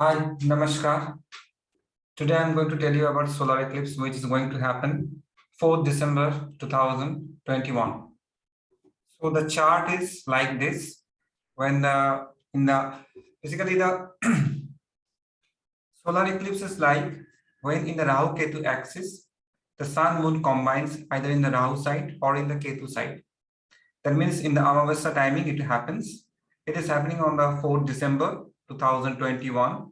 Hi, Namaskar. Today I'm going to tell you about solar eclipse which is going to happen 4th December 2021. So the chart is like this. When the in the basically the solar eclipse is like when in the Rahu Ketu axis the sun moon combines either in the Rahu side or in the Ketu side. That means in the Amavasya timing it happens. It is happening on the 4th December 2021.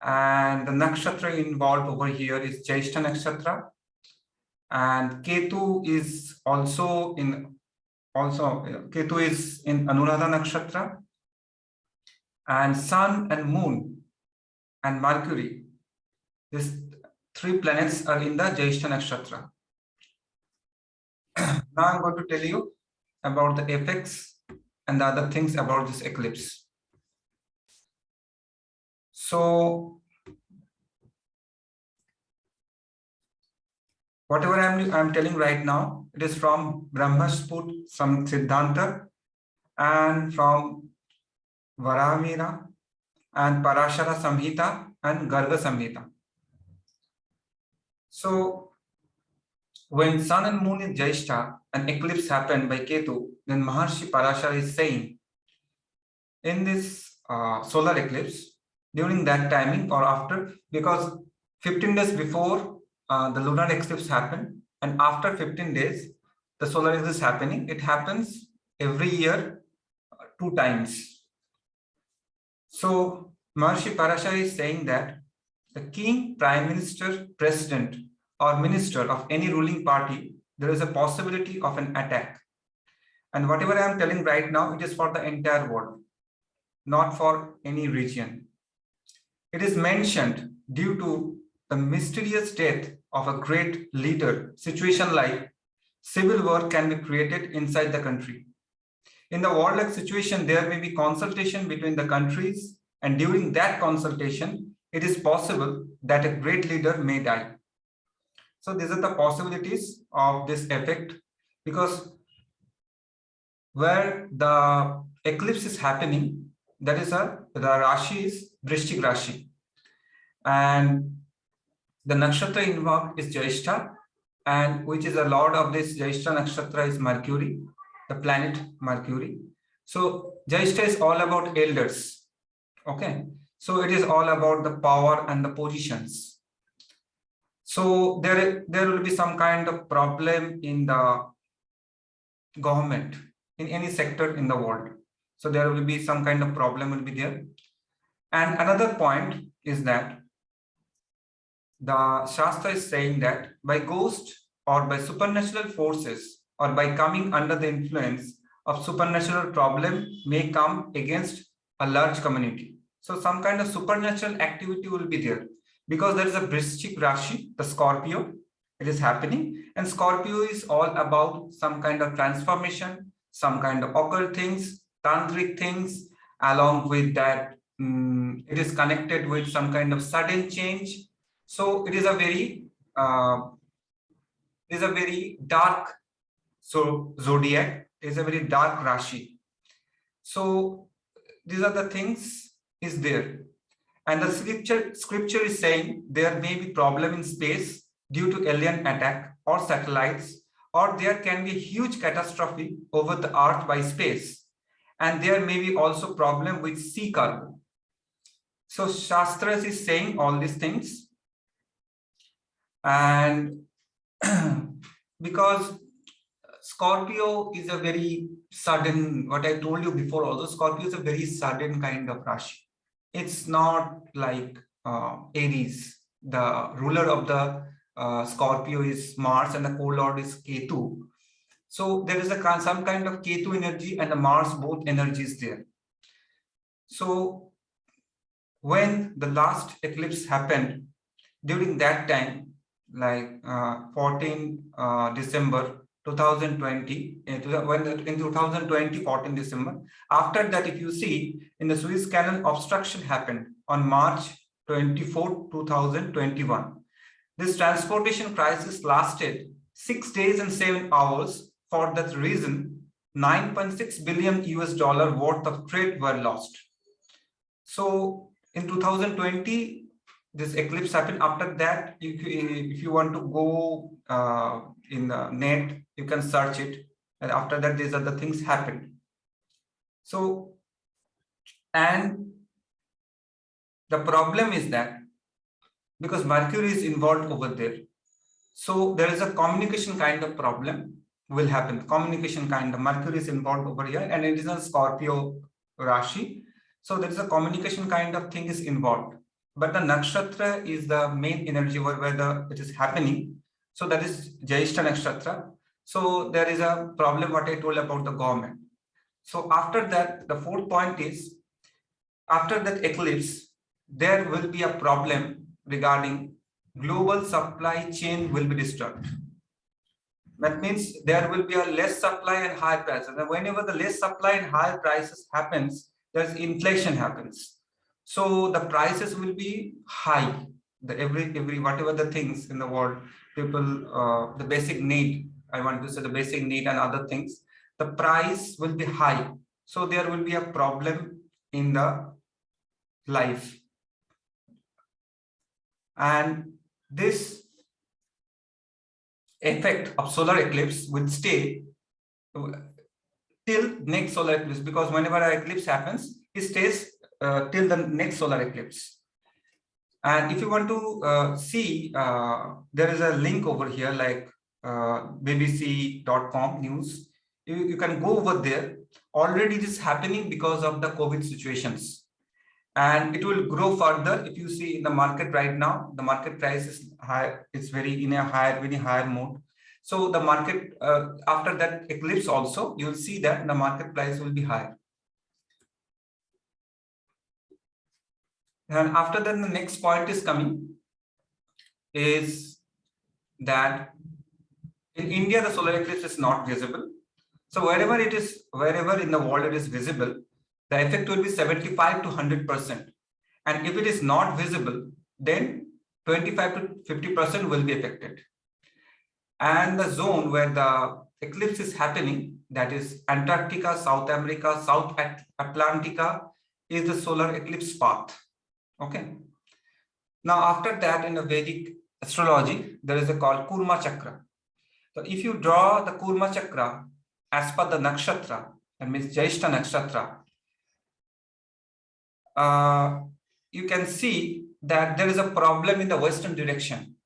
And the nakshatra involved over here is Jyeshtha nakshatra, and Ketu is also in Anuradha nakshatra, and Sun and Moon and Mercury. These three planets are in the Jyeshtha nakshatra. Now I'm going to tell you about the effects and the other things about this eclipse. So whatever I'm telling right now, it is from Brahmasput Siddhanta and from Varamira and Parashara Samhita and Garga Samhita. So when Sun and Moon is Jyeshtha, an eclipse happened by Ketu, then Maharshi Parashara is saying in this solar eclipse, during that timing or after, because 15 days before the lunar eclipse happened, and after 15 days, the solar eclipse is happening. It happens every year 2 times. So Maharshi Parashara is saying that the king, prime minister, president, or minister of any ruling party, there is a possibility of an attack. And whatever I am telling right now, it is for the entire world, not for any region. It is mentioned due to the mysterious death of a great leader, situation like civil war can be created inside the country. In the warlike situation, there may be consultation between the countries, and during that consultation, it is possible that a great leader may die. So these are the possibilities of this effect, because where the eclipse is happening, that is the Rashi is Vrishchik Rashi, and the nakshatra involved is Jyeshtha, and which is the lord of this Jyeshtha nakshatra is Mercury, the planet Mercury. So Jyeshtha is all about elders. Okay, so it is all about the power and the positions. So there will be some kind of problem in the government, in any sector in the world. So there will be some kind of problem will be there. And another point is that the Shastra is saying that by ghost or by supernatural forces or by coming under the influence of supernatural problem may come against a large community. So some kind of supernatural activity will be there, because there is a Vrishchik Rashi, the Scorpio, it is happening, and Scorpio is all about some kind of transformation, some kind of occult things, tantric things. Along with that, it is connected with some kind of sudden change. So it is a very dark zodiac. It is a very dark Rashi. So these are the things is there, and the scripture is saying there may be problem in space due to alien attack or satellites, or there can be huge catastrophe over the earth by space, and there may be also problem with sea cargo. So Shastras is saying all these things, and because Scorpio is a very sudden, what I told you before, although Scorpio is a very sudden kind of Rashi. It's not like Aries. The ruler of the Scorpio is Mars and the co-lord is Ketu. So there is some kind of Ketu energy and the Mars both energies there. So when the last eclipse happened, during that time, like 14 December 2020, in 2020, 14 December. After that, if you see, in the Suez Canal, obstruction happened on March 24, 2021. This transportation crisis lasted 6 days and 7 hours. For that reason, $9.6 billion worth of trade were lost. So In 2020, this eclipse happened. After that, if you want to go in the net, you can search it. And after that, these are the things happened. So, and the problem is that because Mercury is involved over there, so there is a communication kind of problem will happen. Communication kind of Mercury is involved over here, and it is a Scorpio Rashi. So there is a communication kind of thing is involved. But the nakshatra is the main energy where it is happening. So that is Jyeshta nakshatra. So there is a problem what I told about the government. So after that, the fourth point is, after that eclipse, there will be a problem regarding global supply chain will be disturbed. That means there will be a less supply and higher prices. And whenever the less supply and higher prices happens, there's inflation happens. So the prices will be high. The every whatever the things in the world, people the basic need, I want to say the basic need and other things, the price will be high. So there will be a problem in the life. And this effect of solar eclipse will stay till next solar eclipse, because whenever an eclipse happens, it stays till the next solar eclipse. And if you want to see, there is a link over here like bbc.com news. You can go over there. Already it is happening because of the COVID situations. And it will grow further. If you see in the market right now, the market price is high. It's very higher mode. So the market after that eclipse also, you will see that the market price will be higher. And after that, the next point is coming is that in India, the solar eclipse is not visible. So wherever in the world it is visible, the effect will be 75 to 100%. And if it is not visible, then 25 to 50% will be affected. And the zone where the eclipse is happening, that is Antarctica, South America, South Atlantica, is the solar eclipse path. Okay. Now, after that, in the Vedic astrology, there is a called Kurma Chakra. So if you draw the Kurma Chakra as per the nakshatra, that means Jyeshta nakshatra, you can see that there is a problem in the western direction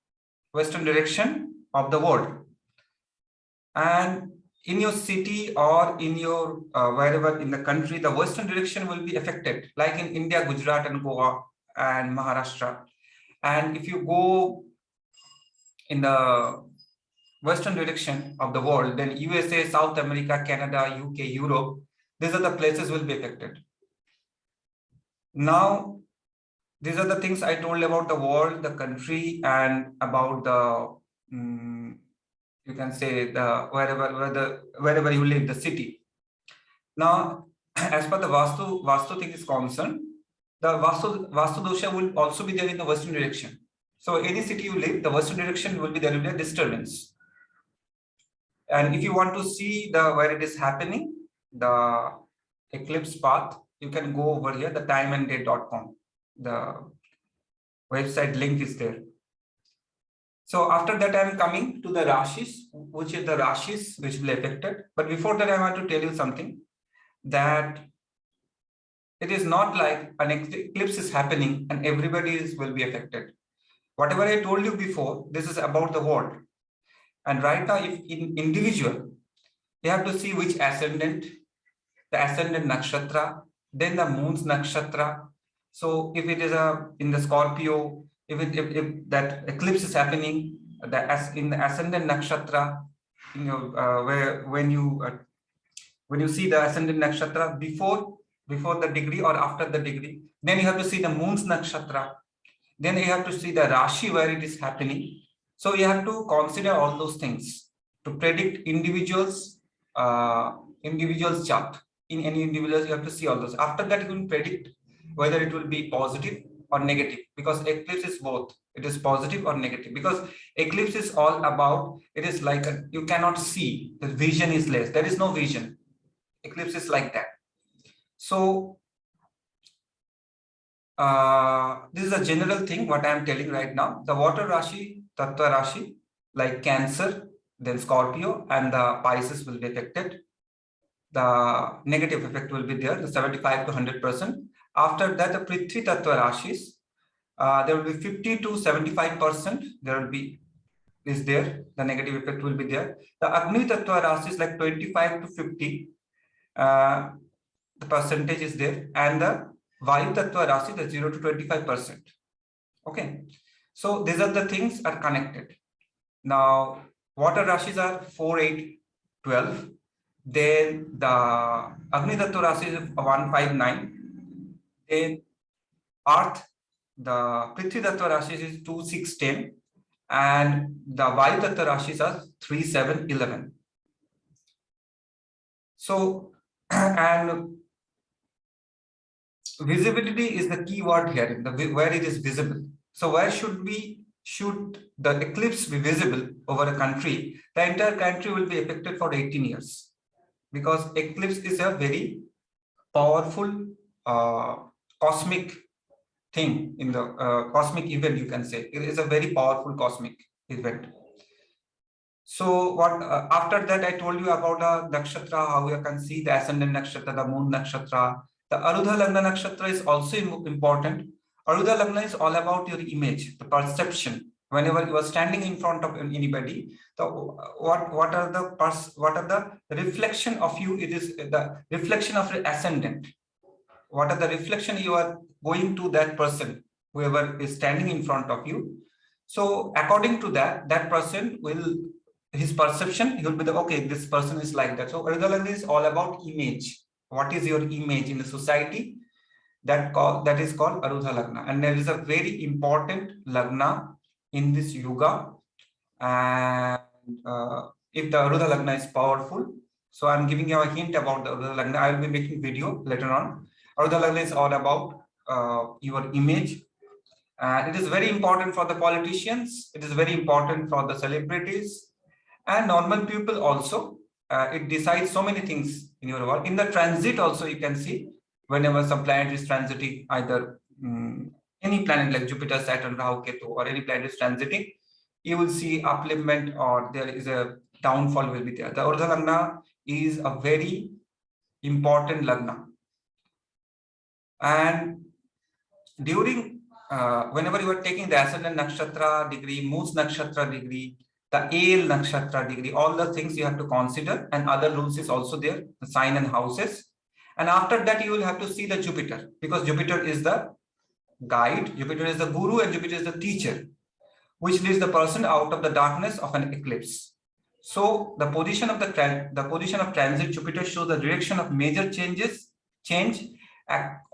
of the world. And in your city or in your wherever in the country, the western direction will be affected, like in India, Gujarat and Goa and Maharashtra. And if you go in the western direction of the world, then USA, South America, Canada, UK, Europe, these are the places will be affected. Now, these are the things I told about the world, the country, and about the you can say the wherever you live, the city. Now, as per the Vastu thing is concerned, the Vastu dosha will also be there in the western direction. So any city you live, the western direction will be there will be a disturbance. And if you want to see the where it is happening, the eclipse path, you can go over here, the timeanddate.com. The website link is there. So after that, I am coming to the Rashis, which is the Rashis which will be affected. But before that, I want to tell you something, that it is not like an eclipse is happening and everybody will be affected. Whatever I told you before, this is about the world. And right now, if in individual, you have to see which ascendant, the ascendant nakshatra, then the moon's nakshatra. So if it is in the Scorpio, if that eclipse is happening, in the ascendant nakshatra, when you see the ascendant nakshatra before the degree or after the degree, then you have to see the moon's nakshatra. Then you have to see the Rashi where it is happening. So you have to consider all those things to predict individuals chart. In any individuals, you have to see all those. After that, you can predict whether it will be positive or negative, because eclipse is both. It is positive or negative, because eclipse is all about, it is like you cannot see, the vision is less. There is no vision. Eclipse is like that. So this is a general thing what I am telling right now. The water Rashi, Tattva Rashi, like Cancer, then Scorpio, and the Pisces will be affected. The negative effect will be there, the 75 to 100%. After that, the Prithvi Tattva Rashis, there will be 50 to 75%. There will be the negative effect will be there. The Agni Tattva Rashis like 25 to 50. The percentage is there, and the Vayu Tattva Rashi, the 0 to 25%. Okay, so these are the things are connected. Now, water Rashis are 4, 8, 12. Then the Agni Tattva Rashi is 1, 5, 9. Then Earth, the Prithvi Tattva Rashi is 2, 6, 10. And the Vayu Tattva Rashis are 3, 7, 11. So, and visibility is the key word here, where it is visible. So where should the eclipse be visible over a country? The entire country will be affected for 18 years, because eclipse is a very powerful cosmic thing in the cosmic event, you can say. It is a very powerful cosmic event. So what after that I told you about the nakshatra, how you can see the ascendant nakshatra, the moon nakshatra. The Arudha Lagna nakshatra is also important. Arudha Lagna is all about your image, the perception. Whenever you are standing in front of anybody, what are the reflection of you? It is the reflection of your ascendant. What are the reflection you are going to that person, whoever is standing in front of you? So according to that person will, his perception, he will be the, okay, this person is like that. So Arudha Lagna is all about image. What is your image in the society? That is called Arudha Lagna. And there is a very important Lagna in this yuga. And if the Arudha Lagna is powerful, so I'm giving you a hint about the Arudha Lagna. I will be making video later on. Arudha Lagna is all about your image. And it is very important for the politicians. It is very important for the celebrities and normal people also. It decides so many things in your world. In the transit also, you can see whenever some planet is transiting, either any planet like Jupiter, Saturn, Rahu, Ketu, or any planet is transiting, you will see upliftment or there is a downfall will be there. The Arudha Lagna is a very important Lagna. And during, whenever you are taking the ascendant nakshatra degree, moon's nakshatra degree, the AL nakshatra degree, all the things you have to consider, and other rules is also there, the sign and houses. And after that, you will have to see the Jupiter, because Jupiter is the guide, Jupiter is the guru, and Jupiter is the teacher, which leads the person out of the darkness of an eclipse. So the position of transit Jupiter shows the direction of major change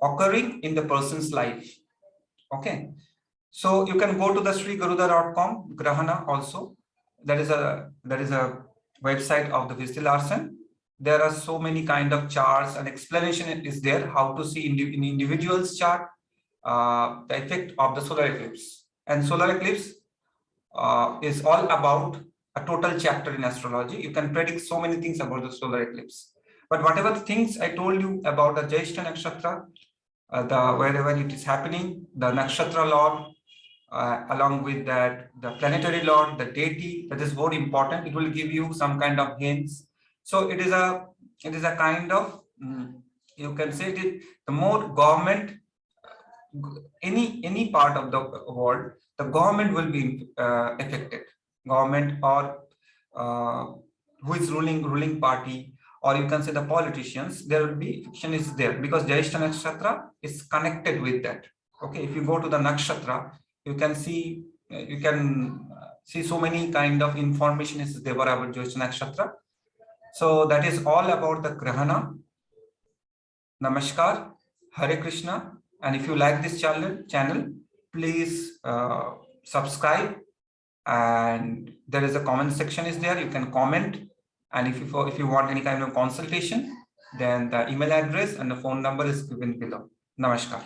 occurring in the person's life. Okay, so you can go to the srigaruda.com, Grahana also. That is a website of the Vishnu Larsen. There are so many kind of charts and explanation is there how to see in individual's chart the effect of the solar eclipse. And solar eclipse is all about a total chapter in astrology. You can predict so many things about the solar eclipse. But whatever the things I told you about the Jyeshta nakshatra, wherever it is happening, the nakshatra lord, along with that, the planetary lord, the deity, that is very important. It will give you some kind of hints. So it is a kind of, you can say it, the more government, any part of the world, the government will be affected. Government or who is ruling party, or you can say the politicians, there will be fiction is there, because Jyeshta nakshatra is connected with that. Okay, if you go to the nakshatra, you can see so many kind of information is there about Jyeshta nakshatra. So that is all about the Grahana. Namaskar, Hare Krishna, and if you like this channel, please subscribe. And there is a comment section is there. You can comment, and if you want any kind of consultation, then the email address and the phone number is given below. Namaskar.